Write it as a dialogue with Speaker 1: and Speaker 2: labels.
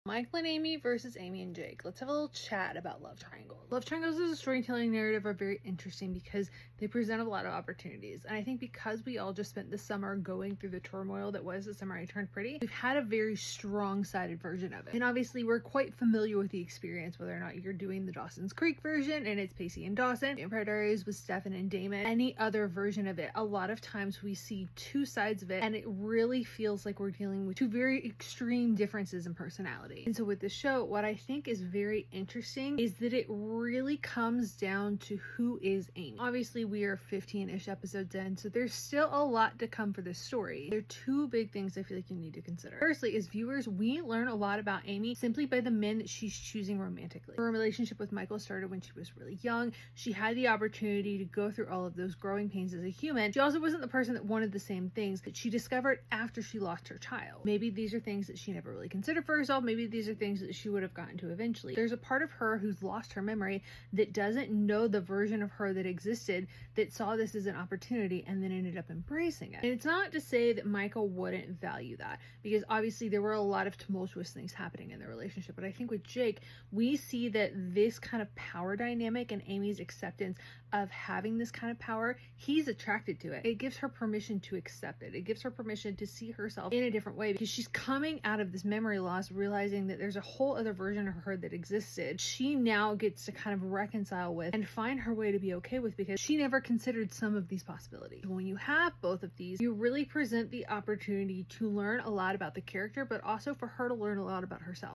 Speaker 1: Michael and Amy versus Amy and Jake. Let's have a little chat about love triangles. Love triangles as a storytelling narrative are very interesting because they present a lot of opportunities. And I think because we all just spent the summer going through the turmoil that was The Summer I Turned Pretty, we've had a very strong-sided version of it. And obviously we're quite familiar with the experience, whether or not you're doing the Dawson's Creek version and it's Pacey and Dawson, Vampire Diaries with Stefan and Damon, any other version of it. A lot of times we see two sides of it and it really feels like we're dealing with two very extreme differences in personality. And so with the show, what I think is very interesting is that it really comes down to who is Amy. Obviously, we are 15-ish episodes in, so there's still a lot to come for this story. There are two big things I feel like you need to consider. Firstly, as viewers, we learn a lot about Amy simply by the men that she's choosing romantically. Her relationship with Michael started when she was really young. She had the opportunity to go through all of those growing pains as a human. She also wasn't the person that wanted the same things that she discovered after she lost her child. Maybe these are things that she never really considered for herself. Maybe these are things that she would have gotten to eventually. There's a part of her who's lost her memory that doesn't know the version of her that existed, that saw this as an opportunity and then ended up embracing it. And it's not to say that Michael wouldn't value that, because obviously there were a lot of tumultuous things happening in their relationship. But I think with Jake, we see that this kind of power dynamic and Amy's acceptance of having this kind of power, he's attracted to it. It gives her permission to accept it. It gives her permission to see herself in a different way, because she's coming out of this memory loss realizing that there's a whole other version of her that existed. She now gets to kind of reconcile with and find her way to be okay with, because she never considered some of these possibilities. When you have both of these, you really present the opportunity to learn a lot about the character, but also for her to learn a lot about herself.